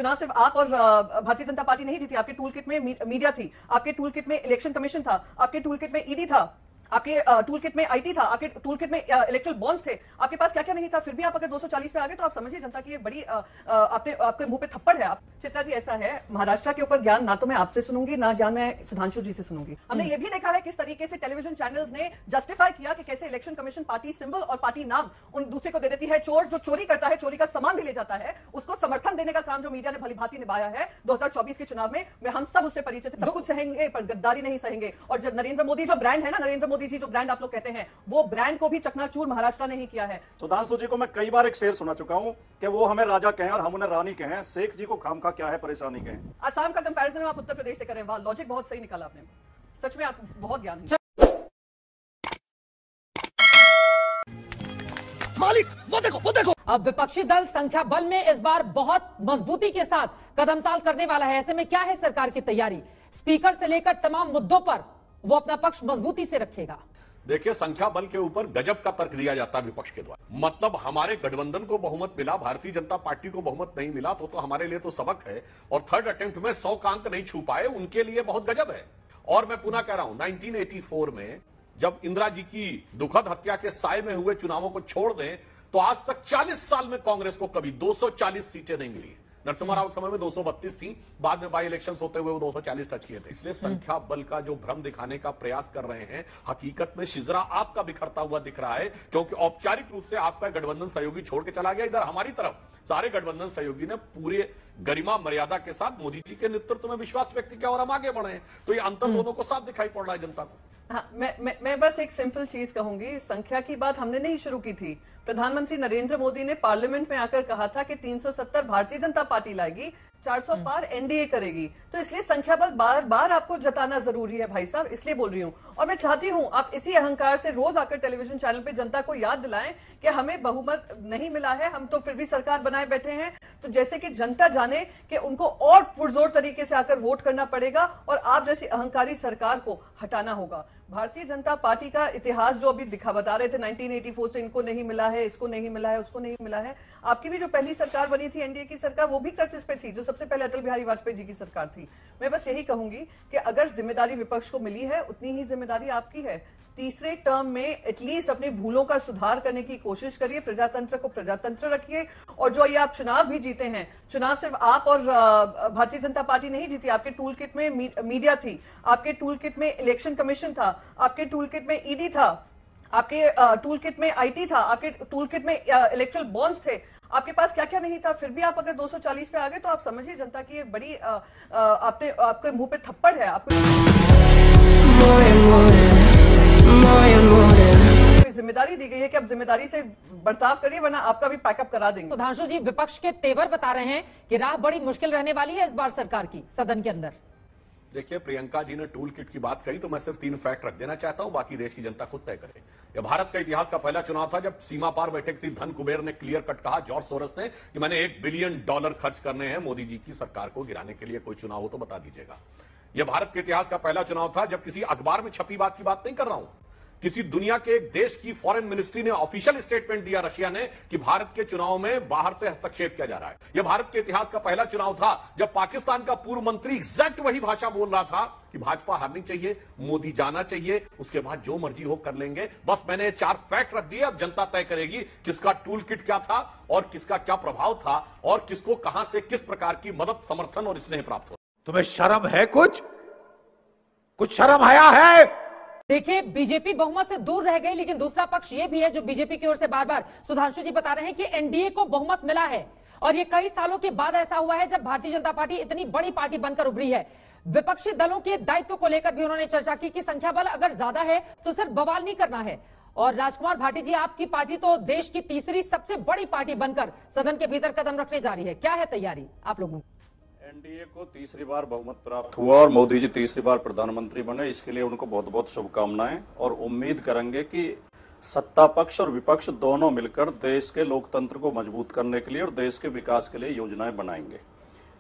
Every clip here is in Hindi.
चुनाव सिर्फ आप और भारतीय जनता पार्टी नहीं जीती, आपके टूल किट में मीडिया थी, आपके टूल किट में इलेक्शन कमीशन था, आपके टूल किट में ईडी था, आपके टूल किट में आईटी था, आपके टूल किट में इलेक्ट्रल बॉन्ड्स थे, आपके पास क्या क्या नहीं था। फिर भी आप अगर 240 पे आ गए तो आप समझिए जनता की ये बड़ी आपके मुंह पे थप्पड़ है। आप चित्रा जी, ऐसा है महाराष्ट्र के ऊपर ज्ञान ना तो मैं आपसे सुनूंगी ना ज्ञान मैं सुधांशु जी से सुनूंगी। हमने ये भी देखा है किस तरीके से टेलीविजन चैनल्स ने जस्टिफाई किया कि कैसे इलेक्शन कमीशन पार्टी सिंबल और पार्टी नाम उन दूसरे को दे देती है। चोर जो चोरी करता है, चोरी का सामान भी ले जाता है, उसको समर्थन देने का काम जो मीडिया ने भली भांति निभाया है 2024 के चुनाव में हम सब उससे परिचित हैं। सब कुछ सहेंगे पर गद्दारी नहीं सहेंगे। और जो नरेंद्र मोदी जो ब्रांड है ना, नरेंद्र मोदी जी जो ब्रांड आप लोग कहते हैं, वो ब्रांड को भी चकनाचूर महाराष्ट्र ने ही किया है। सुधांशु जी को मैं कई बार एक शेर सुना चुका हूं कि वो हमें राजा कहें और हम उन्हें रानी कहें, शेख जी को खामखा क्या है परेशानी कहें। आसाम का कंपैरिजन आप उत्तर प्रदेश से करें, वाह लॉजिक बहुत सही निकाला आपने, सच में आप बहुत ज्ञान है। मालिक वो देखो। अब विपक्षी दल संख्या बल में इस बार बहुत मजबूती के साथ कदमताल करने वाला है। ऐसे में क्या है सरकार की तैयारी? स्पीकर से लेकर तमाम मुद्दों पर वो अपना पक्ष मजबूती से रखेगा। देखिए, संख्या बल के ऊपर गजब का तर्क दिया जाता है विपक्ष के द्वारा। मतलब हमारे गठबंधन को बहुमत मिला, भारतीय जनता पार्टी को बहुमत नहीं मिला, तो हमारे लिए तो सबक है। और थर्ड अटेम्प्ट में 100 का अंक नहीं छू पाए, उनके लिए बहुत गजब है। और मैं पुनः कह रहा हूं, 1984 में जब इंदिरा जी की दुखद हत्या के साए में हुए चुनावों को छोड़ दें तो आज तक 40 साल में कांग्रेस को कभी 240 सीटें नहीं मिली। नरसिम्हा राव के समय में 232 थी, बाद में बाई इलेक्शंस होते हुए वो 240 टच किए थे। इसलिए संख्या बल का जो भ्रम दिखाने का प्रयास कर रहे हैं, हकीकत में शिजरा आपका बिखरता हुआ दिख रहा है, क्योंकि औपचारिक रूप से आपका गठबंधन सहयोगी छोड़ के चला गया। इधर हमारी तरफ सारे गठबंधन सहयोगी ने पूरे गरिमा मर्यादा के साथ मोदी जी के नेतृत्व में विश्वास व्यक्त किया और हम आगे बढ़े हैं। तो ये अंतर दोनों को साफ दिखाई पड़ रहा है जनता को। हाँ, मैं बस एक सिंपल चीज कहूंगी, संख्या की बात हमने नहीं शुरू की थी। प्रधानमंत्री नरेंद्र मोदी ने पार्लियामेंट में आकर कहा था कि 370 भारतीय जनता पार्टी लाएगी, 400 पार एनडीए करेगी। तो इसलिए संख्या बल बार बार आपको जताना जरूरी है भाई साहब, इसलिए बोल रही हूं। और मैं चाहती हूं आप इसी अहंकार से रोज आकर टेलीविजन चैनल पे जनता को याद दिलाएं कि हमें बहुमत नहीं मिला है, हम तो फिर भी सरकार बनाए बैठे हैं। तो जैसे कि जनता जाने कि उनको और पुरजोर तरीके से आकर वोट करना पड़ेगा और आप जैसी अहंकारी सरकार को हटाना होगा। भारतीय जनता पार्टी का इतिहास जो अभी बता रहे थे 1984 से इनको नहीं मिला है, इसको नहीं मिला है, उसको नहीं मिला है। आपकी भी जो पहली सरकार बनी थी एनडीए की सरकार, वो भी क्राइसिस पे थी, जो सबसे पहले अटल बिहारी वाजपेयी जी की सरकार थी। मैं बस यही कहूंगी कि अगर जिम्मेदारी विपक्ष को मिली है उतनी ही जिम्मेदारी आपकी है। तीसरे टर्म में एटलीस्ट अपनी भूलों का सुधार करने की कोशिश करिए, प्रजातंत्र को प्रजातंत्र रखिए। और जो ये आप चुनाव भी जीते हैं, चुनाव सिर्फ आप और भारतीय जनता पार्टी नहीं जीती, आपके टूल किट में मीडिया थी, आपके टूल किट में इलेक्शन कमीशन था, आपके टूल किट में ईडी था, आपके टूल किट में आईटी था, आपके टूल किट में इलेक्ट्रल बॉन्ड्स थे, आपके पास क्या क्या नहीं था। फिर भी आप अगर 240 पे आ गए तो आप समझिए जनता की ये बड़ी आपके मुंह पे थप्पड़ है। आपको जिम्मेदारी दी गई है कि आप जिम्मेदारी से बर्ताव करिए, वरना आपका भी पैकअप करा देंगे। सुधांशु जी, विपक्ष के तेवर बता रहे हैं कि राह बड़ी मुश्किल रहने वाली है इस बार सरकार की सदन के अंदर। देखिए, प्रियंका जी ने टूल किट की बात कही तो मैं सिर्फ 3 फैक्ट रख देना चाहता हूं, बाकी देश की जनता खुद तय करे। यह भारत का इतिहास का पहला चुनाव था जब सीमा पार बैठे किसी धन कुबेर ने क्लियर कट कहा, जॉर्ज सोरस ने, कि मैंने $1 बिलियन खर्च करने हैं मोदी जी की सरकार को गिराने के लिए। कोई चुनाव हो तो बता दीजिएगा। यह भारत के इतिहास का पहला चुनाव था जब किसी अखबार में छपी बात की बात नहीं कर रहा हूं, किसी दुनिया के एक देश की फॉरेन मिनिस्ट्री ने ऑफिशियल स्टेटमेंट दिया, रशिया ने, कि भारत के चुनाव में बाहर से हस्तक्षेप किया जा रहा है। यह भारत के इतिहास का पहला चुनाव था जब पाकिस्तान का पूर्व मंत्री एग्जैक्ट वही भाषा बोल रहा था कि भाजपा हारनी चाहिए, मोदी जाना चाहिए, उसके बाद जो मर्जी हो कर लेंगे। बस मैंने 4 फैक्ट रख दिए, अब जनता तय करेगी किसका टूल किट क्या था और किसका क्या प्रभाव था और किसको कहां से किस प्रकार की मदद, समर्थन और स्नेह प्राप्त हो। तुम्हें शर्म है? कुछ शर्म आया है? देखिए, बीजेपी बहुमत से दूर रह गई, लेकिन दूसरा पक्ष ये भी है जो बीजेपी की ओर से बार बार सुधांशु जी बता रहे हैं कि एनडीए को बहुमत मिला है। और ये कई सालों के बाद ऐसा हुआ है जब भारतीय जनता पार्टी इतनी बड़ी पार्टी बनकर उभरी है। विपक्षी दलों के दायित्व को लेकर भी उन्होंने चर्चा की कि संख्या बल अगर ज्यादा है तो सिर्फ बवाल नहीं करना है। और राजकुमार भाटी जी, आपकी पार्टी तो देश की तीसरी सबसे बड़ी पार्टी बनकर सदन के भीतर कदम रखने जा रही है, क्या है तैयारी आप लोगों की? एनडीए को तीसरी बार बहुमत प्राप्त हुआ और मोदी जी तीसरी बार प्रधानमंत्री बने, इसके लिए उनको बहुत बहुत शुभकामनाएं। और उम्मीद करेंगे कि सत्ता पक्ष और विपक्ष दोनों मिलकर देश के लोकतंत्र को मजबूत करने के लिए और देश के विकास के लिए योजनाएं बनाएंगे।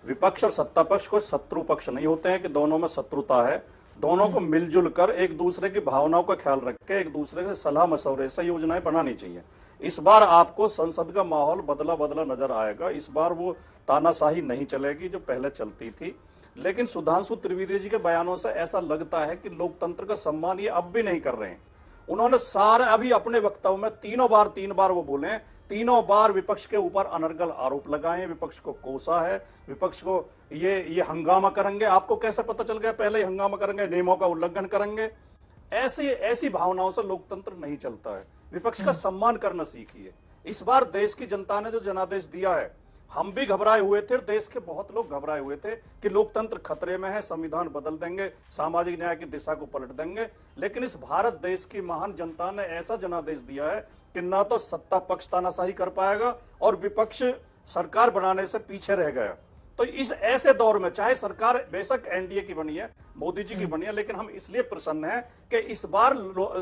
विपक्ष और सत्ता पक्ष कोई शत्रु पक्ष नहीं होते हैं कि दोनों में शत्रुता है। दोनों को मिलजुल कर एक दूसरे की भावनाओं का ख्याल रख के एक दूसरे के सलाह मशवरे से योजनाएं बनानी चाहिए। इस बार आपको संसद का माहौल बदला बदला नजर आएगा। इस बार वो तानाशाही नहीं चलेगी जो पहले चलती थी। लेकिन सुधांशु त्रिवेदी जी के बयानों से ऐसा लगता है कि लोकतंत्र का सम्मान ये अब भी नहीं कर रहे हैं। उन्होंने सारे अभी अपने वक्तव्य में 3 बार वो बोले, 3 बार विपक्ष के ऊपर अनर्गल आरोप लगाए, विपक्ष को कोसा है, विपक्ष को ये हंगामा करेंगे। आपको कैसे पता चल गया पहले ही हंगामा करेंगे, नियमों का उल्लंघन करेंगे? ऐसी भावनाओं से लोकतंत्र नहीं चलता है। विपक्ष का सम्मान करना सीखिए। इस बार देश की जनता ने जो जनादेश दिया है, हम भी घबराए हुए थे, देश के बहुत लोग घबराए हुए थे कि लोकतंत्र खतरे में है, संविधान बदल देंगे, सामाजिक न्याय की दिशा को पलट देंगे। लेकिन इस भारत देश की महान जनता ने ऐसा जनादेश दिया है कि ना तो सत्ता पक्ष तानाशाही कर पाएगा और विपक्ष सरकार बनाने से पीछे रह गया। तो इस ऐसे दौर में चाहे सरकार बेशक एनडीए की बनी है, मोदी जी की बनी है, लेकिन हम इसलिए प्रसन्न हैं कि इस बार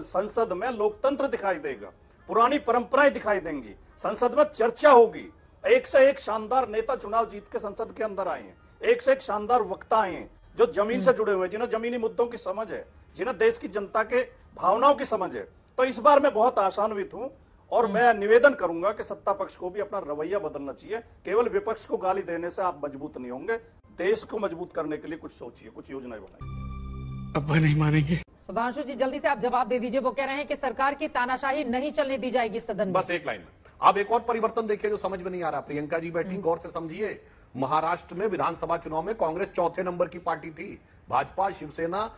संसद में लोकतंत्र दिखाई देगा, पुरानी परंपराएं दिखाई देंगी, संसद में चर्चा होगी। एक से एक शानदार नेता चुनाव जीत के संसद के अंदर आए हैं, एक से एक शानदार वक्ता आए हैं जो जमीन से जुड़े हुए हैं, जिन्हें जमीनी मुद्दों की समझ है, जिन्हें देश की जनता के भावनाओं की समझ है। तो इस बार मैं बहुत आशान्वित हूं और मैं निवेदन करूंगा कि सत्ता पक्ष को भी अपना रवैया बदलना चाहिए। केवल विपक्ष को गाली देने से आप मजबूत नहीं होंगे। देश को मजबूत करने के लिए कुछ सोचिए, कुछ योजनाएं बनाइए। अब नहीं मानेंगे। सुधांशु जी जल्दी से आप जवाब दे दीजिए। वो कह रहे हैं कि सरकार की तानाशाही नहीं चलने दी जाएगी सदन में। बस एक लाइन में आप एक और परिवर्तन देखिए जो समझ में नहीं आ रहा। प्रियंका जी बैठी, गौर से समझिए। महाराष्ट्र में विधानसभा चुनाव में कांग्रेस चौथे नंबर की पार्टी थी, भाजपा, शिवसेना,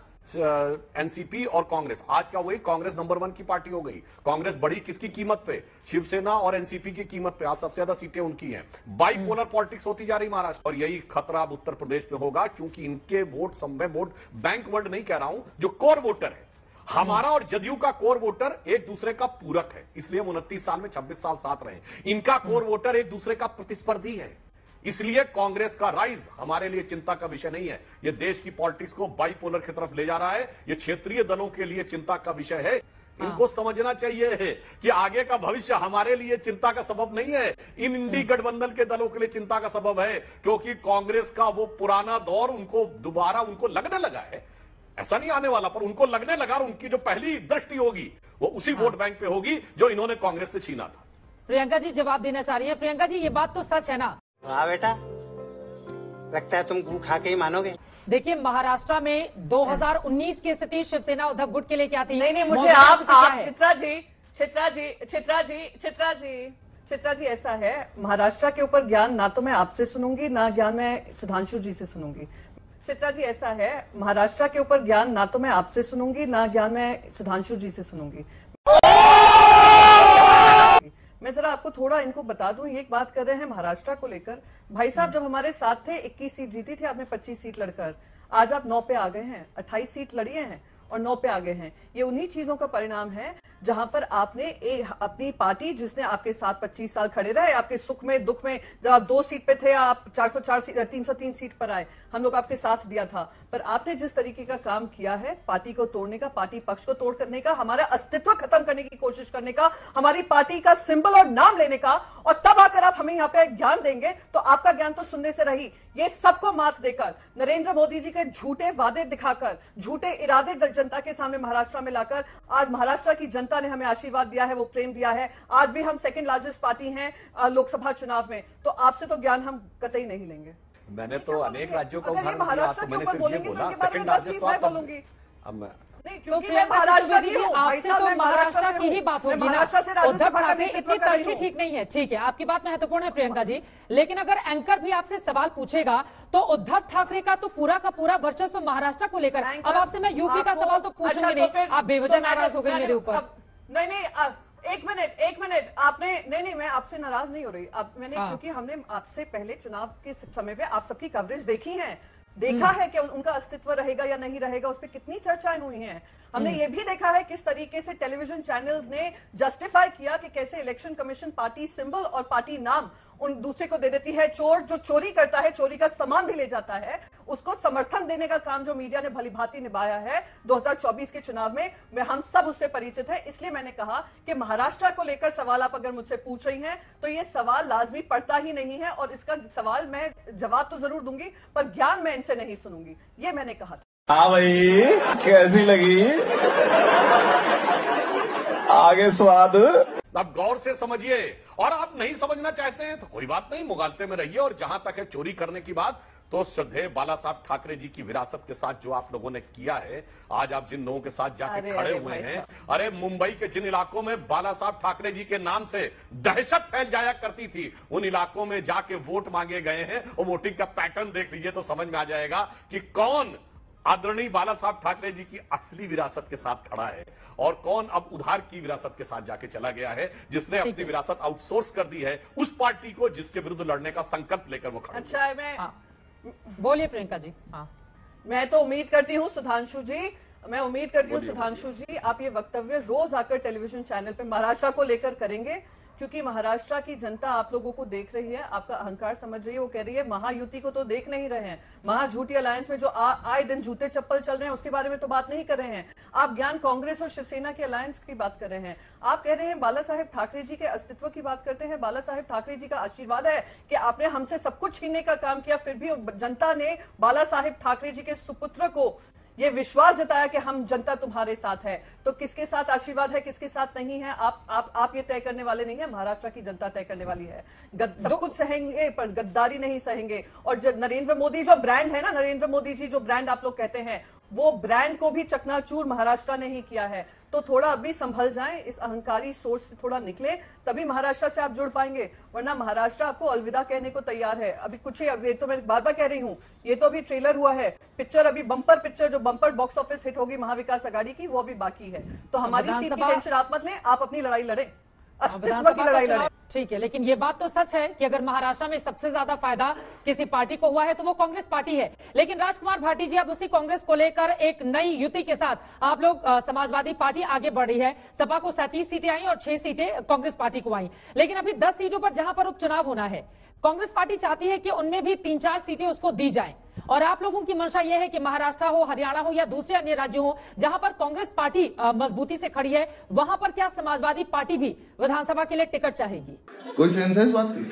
एनसीपी और कांग्रेस। आज क्या हुई? कांग्रेस नंबर 1 की पार्टी हो गई। कांग्रेस बढ़ी किसकी कीमत पे? शिवसेना और एनसीपी की कीमत पे। आज सबसे ज्यादा सीटें उनकी हैं। बाइपोलर पॉलिटिक्स होती जा रही महाराष्ट्र, और यही खतरा अब उत्तर प्रदेश में होगा, क्योंकि इनके वोट वोट बैंक वर्ड नहीं कह रहा हूं, जो कोर वोटर है, हमारा और जदयू का कोर वोटर एक दूसरे का पूरक है। इसलिए हम 29 साल में 26 साल साथ रहे। इनका कोर वोटर एक दूसरे का प्रतिस्पर्धी है। इसलिए कांग्रेस का राइज हमारे लिए चिंता का विषय नहीं है। यह देश की पॉलिटिक्स को बाइपोलर की तरफ ले जा रहा है। यह क्षेत्रीय दलों के लिए चिंता का विषय है। इनको समझना चाहिए है कि आगे का भविष्य हमारे लिए चिंता का सबब नहीं है, इन इंडी गठबंधन के दलों के लिए चिंता का सबब है, क्योंकि कांग्रेस का वो पुराना दौर उनको दोबारा लगने लगा है। ऐसा नहीं आने वाला, पर उनको लगने लगा, और उनकी जो पहली दृष्टि होगी वो उसी वोट बैंक पे होगी जो इन्होंने कांग्रेस से छीना था। प्रियंका जी जवाब देना चाह रही है। प्रियंका जी, ये बात तो सच है ना? हाँ बेटा, लगता है तुम गू खा के ही मानोगे। देखिए, महाराष्ट्र में 2019 की स्थिति शिवसेना उद्धव गुट के लिए क्या थी? नहीं, मुझे मोदी आप की स्थिति क्या है? चित्रा जी ऐसा है, महाराष्ट्र के ऊपर ज्ञान ना तो मैं आपसे सुनूंगी, ना ज्ञान मैं सुधांशु जी से सुनूंगी। चित्रा जी ऐसा है, महाराष्ट्र के ऊपर ज्ञान ना तो मैं आपसे सुनूंगी, ना ज्ञान मैं सुधांशु जी से सुनूंगी। मैं जरा आपको थोड़ा इनको बता दूं, ये एक बात कर रहे हैं महाराष्ट्र को लेकर। भाई साहब जब हमारे साथ थे 21 सीट जीती थी आपने 25 सीट लड़कर, आज आप 9 पे आ गए हैं, 28 सीट लड़ी हैं और 9 पे आ गए हैं। ये उन्हीं चीजों का परिणाम है जहां पर आपने अपनी पार्टी, जिसने आपके साथ 25 साल खड़े रहे, आपके सुख में दुख में, जब आप 2 सीट पे थे आप 303 सीट पर आए, हम लोग आपके साथ दिया था। पर आपने जिस तरीके का काम किया है, पार्टी को तोड़ने का, पार्टी पक्ष को तोड़ करने का, हमारा अस्तित्व खत्म करने की कोशिश करने का, हमारी पार्टी का सिंबल और नाम लेने का, और तब आकर आप हमें यहाँ पे ज्ञान देंगे तो आपका ज्ञान तो सुनने से रही। ये सबको मात देकर, नरेंद्र मोदी जी के झूठे वादे दिखाकर, झूठे इरादे जनता के सामने महाराष्ट्र में लाकर, आज महाराष्ट्र की जनता ने हमें आशीर्वाद दिया है, वो प्रेम दिया है। आज भी हम सेकंड लार्जेस्ट पार्टी हैं लोकसभा चुनाव में, तो आपसे तो ज्ञान हम कतई नहीं लेंगे। मैंने तो अनेक राज्यों का अगर ये उदाहरण दिया, महाराष्ट्र तो के मैंने ऊपर सिर्फ ये बोलेंगे बोला तो सेकंड लार्जेस्ट तो आप बोलूंगी अब नहीं, तो क्योंकि मैं प्रियंका महाराष्ट्र जी, की हूँ। आपसे तो महाराष्ट्र की ही बात होगी ना। उद्धव ठाकरे इतनी तलखी ठीक नहीं है, ठीक है, आपकी बात महत्वपूर्ण है प्रियंका जी, लेकिन अगर एंकर भी आपसे सवाल पूछेगा तो उद्धव ठाकरे का तो पूरा का पूरा वर्चस्व महाराष्ट्र को लेकर। अब आपसे मैं यूपी का सवाल तो पूछूंगी नहीं, आप बेवजह नाराज हो गए मेरे ऊपर। नहीं, एक मिनट, आपने नहीं, मैं आपसे नाराज नहीं हो रही। मैंने क्योंकि हमने आपसे पहले चुनाव के समय पे आप सबकी कवरेज देखी है, देखा है कि उनका अस्तित्व रहेगा या नहीं रहेगा, उस पर कितनी चर्चाएं हुई हैं। हमने ये भी देखा है किस तरीके से टेलीविजन चैनल्स ने जस्टिफाई किया कि कैसे इलेक्शन कमीशन पार्टी सिंबल और पार्टी नाम उन दूसरे को दे देती है। चोर जो चोरी करता है, चोरी का सामान भी ले जाता है, उसको समर्थन देने का काम जो मीडिया ने भलीभांति निभाया है 2024 के चुनाव में हम सब उससे परिचित हैं। इसलिए मैंने कहा कि महाराष्ट्र को लेकर सवाल आप अगर मुझसे पूछ रही हैं तो ये सवाल लाजमी पड़ता ही नहीं है, और इसका सवाल मैं जवाब तो जरूर दूंगी पर ज्ञान मैं इनसे नहीं सुनूंगी, ये मैंने कहा था। हाँ भाई, कैसी लगी? आगे स्वाद। आप गौर से समझिए, और आप नहीं समझना चाहते हैं तो कोई बात नहीं, मुगालते में रहिए। और जहां तक है चोरी करने की बात, तो श्रद्धेय बाला साहब ठाकरे जी की विरासत के साथ जो आप लोगों ने किया है, आज आप जिन लोगों के साथ जाके खड़े हुए हैं, अरे मुंबई के जिन इलाकों में बाला साहब ठाकरे जी के नाम से दहशत फैल जाया करती थी, उन इलाकों में जाके वोट मांगे गए हैं। और वोटिंग का पैटर्न देख लीजिए तो समझ में आ जाएगा कि कौन आदरणीय बाला साहब ठाकरे जी की असली विरासत के साथ खड़ा है और कौन अब उधार की विरासत के साथ जाके चला गया है, जिसने अपनी विरासत आउटसोर्स कर दी है उस पार्टी को जिसके विरुद्ध लड़ने का संकल्प लेकर वो खड़ा। अच्छा है, मैं बोलिए प्रियंका जी। हाँ, मैं तो उम्मीद करती हूँ सुधांशु जी, आप ये वक्तव्य रोज आकर टेलीविजन चैनल पे महाराष्ट्र को लेकर करेंगे, क्योंकि महाराष्ट्र की जनता आप लोगों को देख रही है, आपका अहंकार समझ रही है। वो कह रही है महायुति को तो देख नहीं रहे हैं, महाझूठी अलायंस में जो आए दिन जूते चप्पल चल रहे हैं उसके बारे में तो बात नहीं कर रहे हैं। आप ज्ञान कांग्रेस और शिवसेना के अलायंस की बात कर रहे हैं। आप कह रहे हैं बाला साहेब ठाकरे जी के अस्तित्व की बात करते हैं। बाला साहेब ठाकरे जी का आशीर्वाद है कि आपने हमसे सब कुछ छीनने का काम किया, फिर भी जनता ने बाला साहेब ठाकरे जी के सुपुत्र को ये विश्वास जताया कि हम जनता तुम्हारे साथ है। तो किसके साथ आशीर्वाद है, किसके साथ नहीं है, आप ये तय करने वाले नहीं है, महाराष्ट्र की जनता तय करने वाली है। सब कुछ सहेंगे पर गद्दारी नहीं सहेंगे। और जो नरेंद्र मोदी जो ब्रांड है ना, नरेंद्र मोदी जी जो ब्रांड आप लोग कहते हैं, वो ब्रांड को भी चकनाचूर महाराष्ट्र ने ही किया है। तो थोड़ा अभी संभल जाएं, इस अहंकारी सोच से थोड़ा निकले, तभी महाराष्ट्र से आप जुड़ पाएंगे, वरना महाराष्ट्र आपको अलविदा कहने को तैयार है। अभी कुछ ही, ये तो मैं बार बार कह रही हूँ, ये तो अभी ट्रेलर हुआ है, पिक्चर अभी बम्पर पिक्चर जो बम्पर बॉक्स ऑफिस हिट होगी महाविकास आघाड़ी की, वो अभी बाकी है। तो हमारी सीट की टेंशन आप मत लें, आप अपनी लड़ाई लड़ें, अस्तित्व की लड़ाई लड़ें। ठीक है, लेकिन ये बात तो सच है कि अगर महाराष्ट्र में सबसे ज्यादा फायदा किसी पार्टी को हुआ है तो वो कांग्रेस पार्टी है। लेकिन राजकुमार भाटी जी, अब उसी कांग्रेस को लेकर एक नई युति के साथ आप लोग समाजवादी पार्टी आगे बढ़ रही है। सपा को 37 सीटें आई और 6 सीटें कांग्रेस पार्टी को आई। लेकिन अभी 10 सीटों पर जहां पर उपचुनाव होना है, कांग्रेस पार्टी चाहती है कि उनमें भी 3-4 सीटें उसको दी जाएं। और आप लोगों की मंशा यह है कि महाराष्ट्र हो, हरियाणा हो या दूसरे अन्य राज्यों हो जहां पर कांग्रेस पार्टी मजबूती से खड़ी है, वहां पर क्या समाजवादी पार्टी भी विधानसभा के लिए टिकट चाहेगी? कोई सेंस है इस बात की?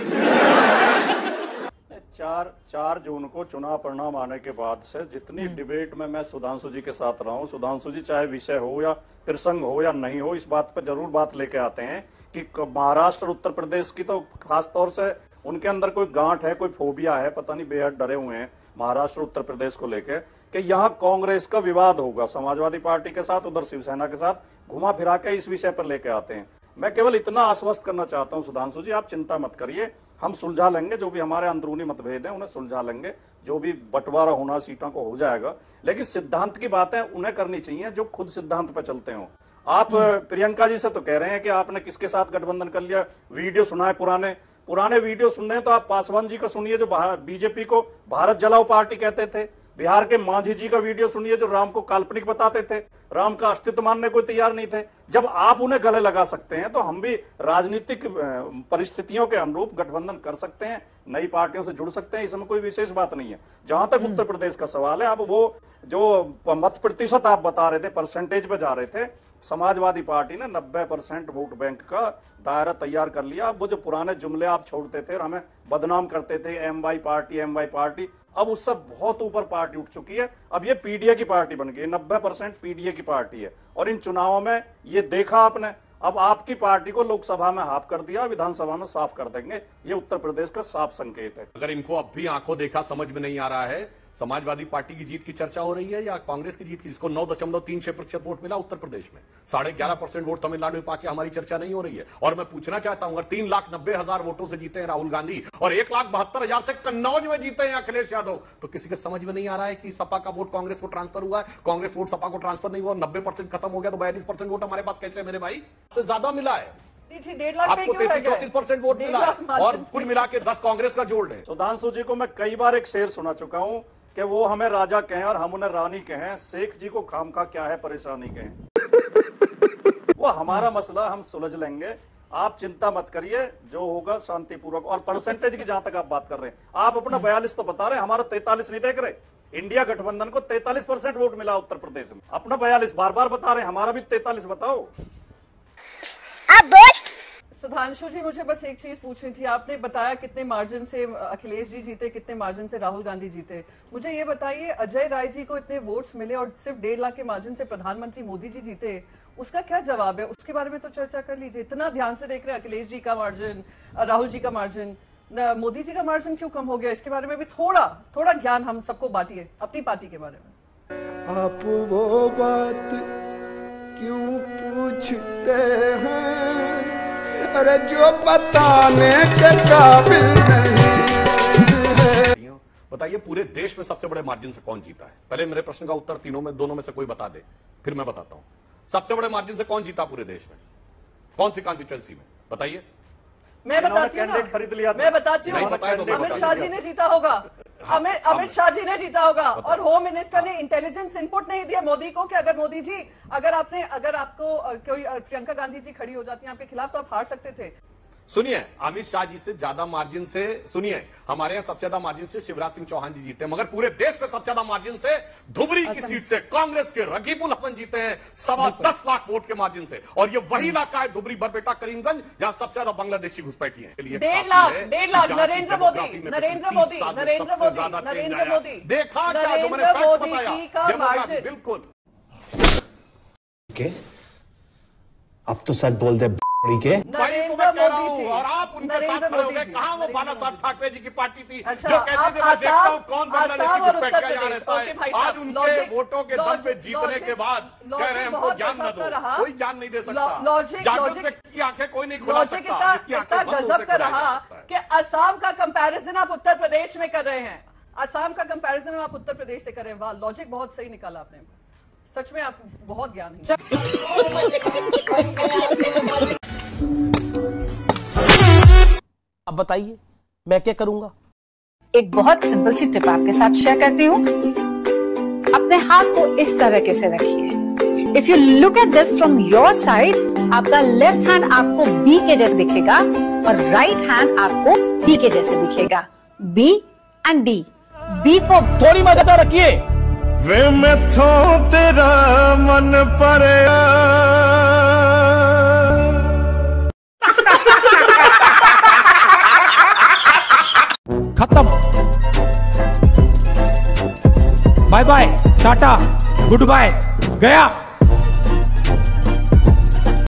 4 जून को चुनाव परिणाम आने के बाद से जितनी डिबेट में मैं सुधांशु जी के साथ रहा हूं, सुधांशु जी चाहे विषय हो या प्रसंग हो या नहीं हो, इस बात पर जरूर बात लेके आते हैं कि महाराष्ट्र और उत्तर प्रदेश की तो खास तौर से उनके अंदर कोई गांठ है, कोई फोबिया है, पता नहीं, बेहद डरे हुए हैं महाराष्ट्र उत्तर प्रदेश को लेकर कि यहाँ कांग्रेस का विवाद होगा समाजवादी पार्टी के साथ, उधर शिवसेना के साथ, घुमा फिरा के इस विषय पर लेके आते हैं। मैं केवल इतना आश्वस्त करना चाहता हूं सुधांशु जी, आप चिंता मत करिए, हम सुलझा लेंगे, जो भी हमारे अंदरूनी मतभेद हैं उन्हें सुलझा लेंगे, जो भी बंटवारा होना सीटों को हो जाएगा। लेकिन सिद्धांत की बातें उन्हें करनी चाहिए जो खुद सिद्धांत पर चलते हो। आप प्रियंका जी से तो कह रहे हैं कि आपने किसके साथ गठबंधन कर लिया, वीडियो सुना है, पुराने वीडियो सुनने हैं तो आप पासवान जी का सुनिए जो बीजेपी को भारत जलाओ पार्टी कहते थे, बिहार के मांझी जी का वीडियो सुनिए जो राम को काल्पनिक बताते थे, राम का अस्तित्व मानने को तैयार नहीं थे। जब आप उन्हें गले लगा सकते हैं तो हम भी राजनीतिक परिस्थितियों के अनुरूप गठबंधन कर सकते हैं, नई पार्टियों से जुड़ सकते हैं, इसमें कोई विशेष बात नहीं है। जहां तक उत्तर प्रदेश का सवाल है, अब वो जो मत प्रतिशत आप बता रहे थे, परसेंटेज पे जा रहे थे, समाजवादी पार्टी ने 90% वोट बैंक का दायरा तैयार कर लिया। अब वो जो पुराने जुमले आप छोड़ते थे और हमें बदनाम करते थे, एमवाई पार्टी, अब उससे बहुत ऊपर पार्टी उठ चुकी है। अब ये पीडीए की पार्टी बन गई, 90% पीडीए की पार्टी है। और इन चुनावों में ये देखा आपने, अब आपकी पार्टी को लोकसभा में हाफ कर दिया, विधानसभा में साफ कर देंगे, ये उत्तर प्रदेश का साफ संकेत है। अगर इनको अब भी आंखों देखा समझ में नहीं आ रहा है, समाजवादी पार्टी की जीत की चर्चा हो रही है या कांग्रेस की जीत की, जिसको 9.36% वोट मिला उत्तर प्रदेश में, 11.5% वोट तमिलनाडु में पाके हमारी चर्चा नहीं हो रही है। और मैं पूछना चाहता हूं, अगर 3,90,000 वोटों से जीते हैं राहुल गांधी और 1,72,000 से कन्नौज में जीते हैं अखिलेश यादव, तो किसी के समझ में नहीं आ रहा है कि सपा का वोट कांग्रेस को ट्रांसफर हुआ है, कांग्रेस वोट सपा को ट्रांसफर नहीं हुआ, 90% खत्म हो गया, तो 42% वोट हमारे पास कैसे मेरे भाई से ज्यादा मिला है? 1.5 लाख आपको 33-34% वोट मिला और कुल मिला के 10 कांग्रेस का जोड़ है। सुधांशु जी को मैं कई बार एक शेर सुना चुका हूं कि वो हमें राजा कहें और हम उन्हें रानी कहें, शेख जी को खामखा क्या है परेशानी कहें। वो हमारा मसला हम सुलझ लेंगे, आप चिंता मत करिए, जो होगा शांतिपूर्वक। और परसेंटेज की जहां तक आप बात कर रहे हैं, आप अपना 42 तो बता रहे हैं, हमारा 43 नहीं देख रहे। इंडिया गठबंधन को 43% वोट मिला उत्तर प्रदेश में, अपना 42 बार बार बता रहे हैं, हमारा भी 43 बताओ। सुधांशु जी, मुझे बस एक चीज पूछनी थी। आपने बताया कितने मार्जिन से अखिलेश जी जीते, कितने मार्जिन से राहुल गांधी जीते। मुझे ये बताइए, अजय राय जी को इतने वोट्स मिले और सिर्फ 1.5 लाख के मार्जिन से प्रधानमंत्री मोदी जी जीते, उसका क्या जवाब है? उसके बारे में तो चर्चा कर लीजिए। इतना ध्यान से देख रहे हैं अखिलेश जी का मार्जिन, राहुल जी का मार्जिन, मोदी जी का मार्जिन क्यों कम हो गया? इसके बारे में भी थोड़ा ज्ञान हम सबको बांटिए अपनी पार्टी के बारे में। आप वो बात क्यों पूछते हैं, अरे जो बताने के काबिल नहीं। बताइए पूरे देश में सबसे बड़े मार्जिन से कौन जीता है? पहले मेरे प्रश्न का उत्तर दोनों में से कोई बता दे, फिर मैं बताता हूं। सबसे बड़े मार्जिन से कौन जीता पूरे देश में? कौन सी कॉन्स्टिट्यूएंसी में? बताइए। मैं बताती हूँ, खरीद लिया। मैं बताती हूँ, अमित शाह जी ने जीता होगा, अमित शाह जी ने जीता होगा। और होम मिनिस्टर ने इंटेलिजेंस इनपुट नहीं दिया मोदी को कि अगर मोदी जी, अगर आपको कोई प्रियंका गांधी जी खड़ी हो जाती है आपके खिलाफ तो आप हार सकते थे। सुनिए, अमित शाह जी से ज्यादा मार्जिन से, सुनिए, हमारे यहाँ सबसे ज्यादा मार्जिन से शिवराज सिंह चौहान जी जीते, मगर पूरे देश में सबसे ज्यादा मार्जिन से धुबरी की सीट से कांग्रेस के रकीबुल हसन जीते हैं 10.25 लाख वोट के मार्जिन से। और ये वही इलाका है धुबरी बरबेटा करीमगंज जहां सबसे ज्यादा बांग्लादेशी घुसपैठी है। 1.5 लाख नरेंद्र मोदी देखा क्या जो मैंने फैक्ट बताया, बिल्कुल। अब तो सच बोल दे के नरेंद्र मोदी जी, और आप उनके साथ खड़े हो गए। कहां वो बाला साहब ठाकरे जी की पार्टी थी अच्छा, जो कहते थे मैं देखता हूं कौन बांग्लादेशी घुसपैठिया यहाँ रहता है। आज उनके वोटों के दम पे जीतने के बाद कह रहे हैं हमको ज्ञान न दो। कोई ज्ञान नहीं दे सकता। जागरूक व्यक्ति की आंखें कोई नहीं खुला सकता। इतना गजब का रहा कि असम का कंपैरिजन आप उत्तर प्रदेश में कर रहे हैं। असम का कंपैरिजन आप उत्तर प्रदेश से कर रहे हैं। वाह, लॉजिक बहुत सही निकाला आपने। सच में आप बहुत ज्ञान है। अब बताइए मैं क्या करूंगा? एक बहुत सिंपल सी टिप आपके साथ शेयर करती हूँ। अपने हाथ को इस तरह से रखिए। If you look at this from your side, आपका लेफ्ट हैंड आपको बी के जैसे दिखेगा और राइट हैंड आपको डी के जैसे दिखेगा। B and D. B for थोड़ी मदद रखिए। वे मैथों तेरा मन पर खत्म। Bye bye, ta-ta, goodbye, गया।